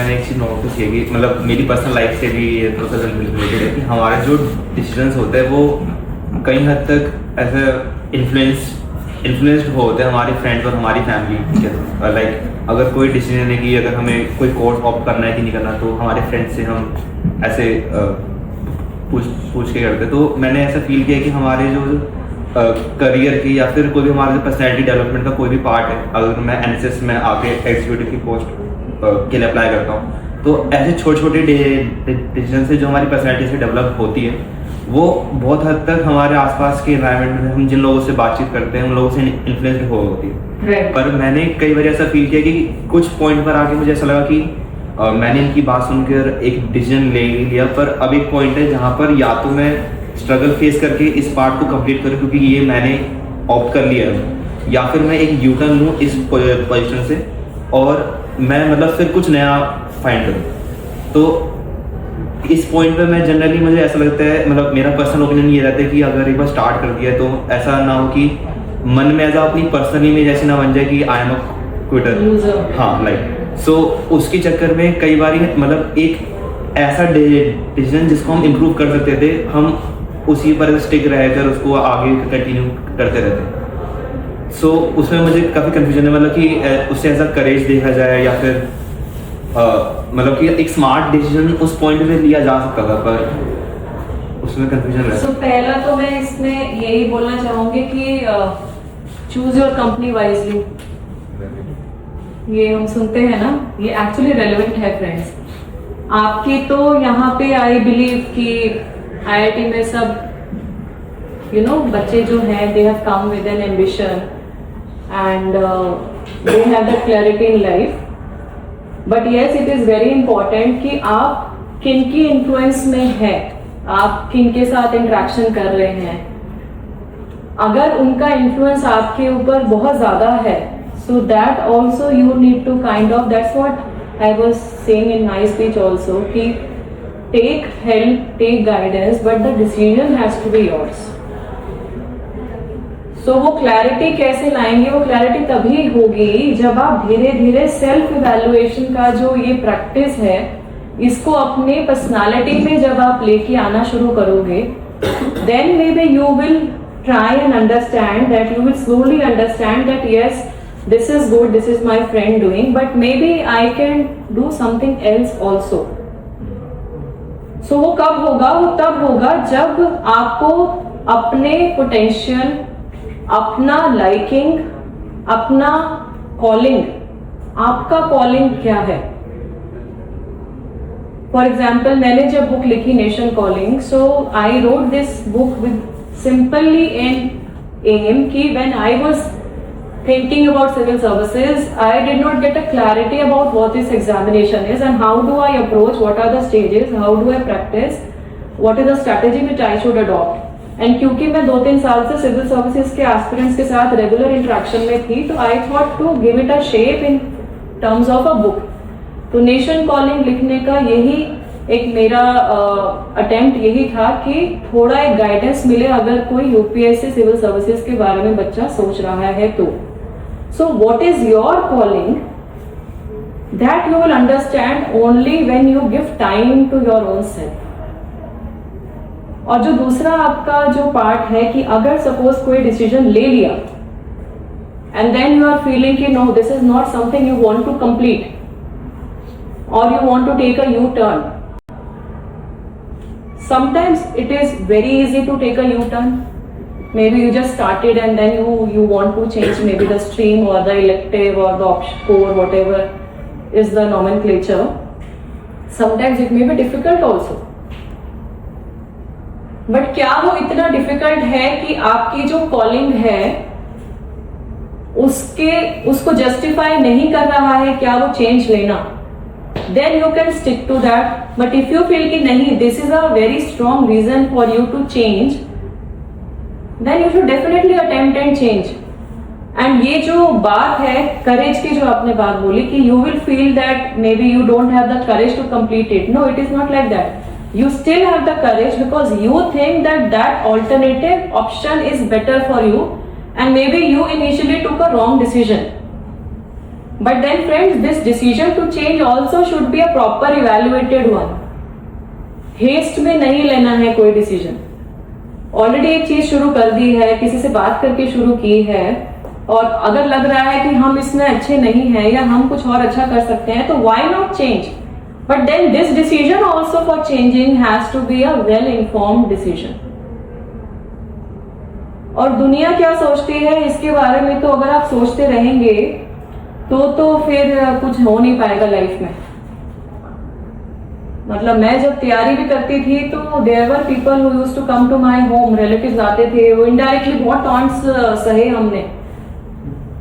मैंने एक चीज़ नोटिस की कि मतलब मेरी पर्सनल लाइफ से भी ये थोड़ा सा रिलेटेड है कि हमारे जो डिसीजंस होते हैं वो कई हद तक ऐसे इन्फ्लुएंस्ड होते हैं हमारे फ्रेंड्स और हमारी फैमिली के। लाइक अगर कोई डिसीजन है कि अगर हमें कोई कोर्स ऑप्ट करना है कि नहीं करना, तो हमारे फ्रेंड्स से हम ऐसे पूछ के करते। तो मैंने ऐसा फील किया कि हमारे जो करियर की या फिर कोई भी हमारे पर्सनैलिटी डेवलपमेंट का कोई भी पार्ट है, अगर मैं एनएसएस में आके एग्जीक्यूटिव की पोस्ट के लिए अप्लाई करता हूँ, तो ऐसे छोटे छोटे डिसीजन से जो हमारी पर्सनैलिटी से डेवलप होती है, वो बहुत हद तक हमारे आसपास के एनवायरनमेंट में हम जिन लोगों से बातचीत करते हैं उन लोगों से इन्फ्लुएंस्ड होती है। पर मैंने कई बार ऐसा फील किया कि कुछ पॉइंट पर आके मुझे ऐसा लगा कि मैंने इनकी बात सुनकर एक डिसीजन ले लिया, पर अब एक पॉइंट है जहाँ पर या तो मैं स्ट्रगल फेस करके इस पार्ट को कंप्लीट करूँ क्योंकि ये मैंने ऑप्ट कर लिया है, या फिर मैं एक यू टर्न लूँ इस पोजीशन से और मैं मतलब फिर कुछ नया फाइंड करूँ। तो इस पॉइंट पे मैं जनरली मुझे ऐसा लगता है, मतलब मेरा पर्सनल ओपिनियन ये रहता है कि अगर एक बार स्टार्ट कर दिया तो ऐसा ना हो कि मन में ऐसा अपनी पर्सनल इमेज ऐसी ना बन जाए कि आई एम अ क्विटर। हाँ, लाइक सो उसके चक्कर में कई बार मतलब एक ऐसा डिसीजन जिसको हम इम्प्रूव कर सकते थे, हम उसी पर स्टिक रहकर उसको आगे कंटिन्यू करते रहते। सो उसमें मुझे काफ़ी कन्फ्यूजन है, मतलब कि उससे ऐसा करेज देखा जाए या फिर मतलब कि एक स्मार्ट डिसीजन उस पॉइंट पे लिया जा सकता था, पर उसमें कंफ्यूजन है। सो पहला तो मैं इसमें यही बोलना चाहूंगी कि चूज योर कंपनी वाइजली। ये हम सुनते हैं ना, ये एक्चुअली रेलेवेंट है फ्रेंड्स। आपकी तो यहाँ पे आई बिलीव कि आईआईटी में सब बच्चे जो हैं they have come with N ambition and they have the clarity in life. But yes, it is very important कि आप किन की इन्फ्लुएंस में है, आप किन के साथ इंटरेक्शन कर रहे हैं। अगर उनका इन्फ्लुएंस आपके ऊपर बहुत ज्यादा है, so that also you need to kind of, that's what I was saying in my speech also, कि take help, take guidance, but the decision has to be yours. So वो क्लैरिटी कैसे लाएंगे? वो क्लैरिटी तभी होगी जब आप धीरे धीरे सेल्फ इवैल्यूएशन का जो ये प्रैक्टिस है, इसको अपने पर्सनालिटी में जब आप लेके आना शुरू करोगे, then maybe you will try and understand that, you will slowly understand that yes, this is good, this is my friend doing, but maybe I can do something else also. So वो कब होगा? वो तब होगा जब आपको अपने potential, अपना लाइकिंग, अपना कॉलिंग, आपका कॉलिंग क्या है। फॉर एग्जाम्पल, मैंने जब बुक लिखी nation calling, so I wrote this book with simply in aim कि when I was thinking about civil services, I did not get a clarity about what this examination is and how do I approach, what are the stages, how do I practice, what is the strategy which I should adopt. And क्योंकि मैं 2-3 साल से civil services के aspirants के साथ regular interaction में थी, तो I thought to give it a shape in terms of a book. तो नेशन कॉलिंग लिखने का यही एक मेरा अटेम्प्ट यही था कि थोड़ा एक गाइडेंस मिले अगर कोई यूपीएससी सिविल सर्विसेज के बारे में बच्चा सोच रहा है तो। So what is your calling? That you will understand only when you give time to your own self. और जो दूसरा आपका जो पार्ट है कि अगर सपोज कोई डिसीजन ले लिया and then you are feeling कि no, this is not something you want to complete or you want to take a U-turn. Sometimes it is very easy to take a U-turn. Maybe you just started and then you want to change maybe the stream or the elective or the option core, whatever is the nomenclature. Sometimes it may be difficult also. But क्या वो इतना difficult है कि आपकी जो calling है उसको justify नहीं कर रहा है क्या वो change लेना? Then you can stick to that. But if you feel कि नहीं, this is a very strong reason for you to change, then you should definitely attempt and change. And ये जो बात है courage की, जो आपने बात बोली कि you will feel that maybe you don't have the courage to complete it. No, it is not like that. You still have the courage because you think that that alternative option is better for you and maybe you initially took a wrong decision. But then friends, this decision to change also should be a proper evaluated one. Haste में नहीं लेना है कोई decision. Already एक चीज शुरू कर दी है, किसी से बात करके शुरू की है, और अगर लग रहा है कि हम इसमें अच्छे नहीं हैं या हम कुछ और अच्छा कर सकते हैं, तो why not change. But then this decision also for changing has to be a well informed decision. और दुनिया क्या सोचती है इसके बारे में तो अगर आप सोचते रहेंगे तो फिर कुछ हो नहीं पाएगा लाइफ में. मतलब मैं जब तैयारी भी करती थी तो there were people who used to come to my home, relatives आते थे, वो इनडायरेक्टली बहुत टॉन्ट्स सहे हमने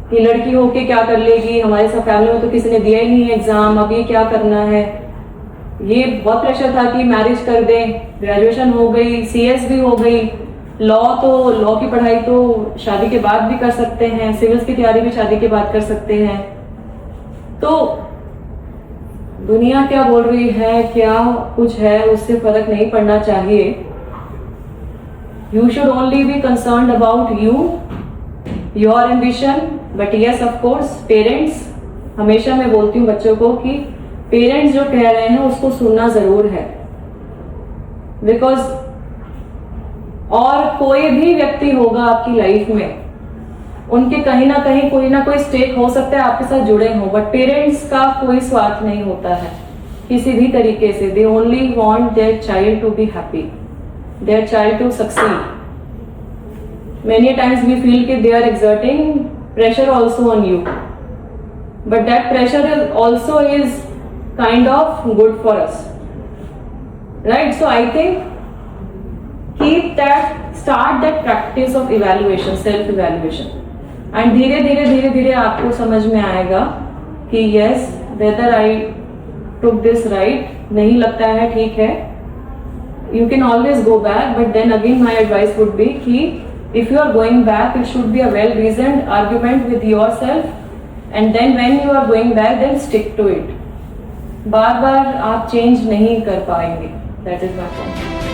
कि लड़की होके क्या कर लेगी, हमारे सब फैमिली में तो किसी ने दिया ही नहीं एग्जाम, अब ये क्या करना है. ये बहुत प्रेशर था कि मैरिज कर दें, ग्रेजुएशन हो गई, सीएस भी हो गई, लॉ की पढ़ाई तो शादी के बाद भी कर सकते हैं, सिविल्स की तैयारी भी शादी के बाद कर सकते हैं. तो दुनिया क्या बोल रही है, क्या कुछ है, उससे फर्क नहीं पड़ना चाहिए. You should only be concerned about you, your ambition. But yes of course parents, हमेशा मैं बोलती हूँ बच्चों को कि पेरेंट्स जो कह रहे हैं उसको सुनना जरूर है. बिकॉज और कोई भी व्यक्ति होगा आपकी लाइफ में, उनके कहीं ना कहीं कोई ना कोई स्टेक हो सकता है आपके साथ जुड़े हो, बट पेरेंट्स का कोई स्वार्थ नहीं होता है किसी भी तरीके से. They only want their child to be happy, their child to succeed. Many times we feel कि they are exerting pressure also on you, but that pressure is kind of good for us, right? So I think start that practice of evaluation, self evaluation, and धीरे धीरे आपको समझ में आएगा कि yes, whether I took this right, नहीं लगता है ठीक है. You can always go back, but then again my advice would be कि if you are going back, it should be a well reasoned argument with yourself, and then when you are going back, then stick to it. बार बार आप change नहीं कर पाएंगे. That is my point.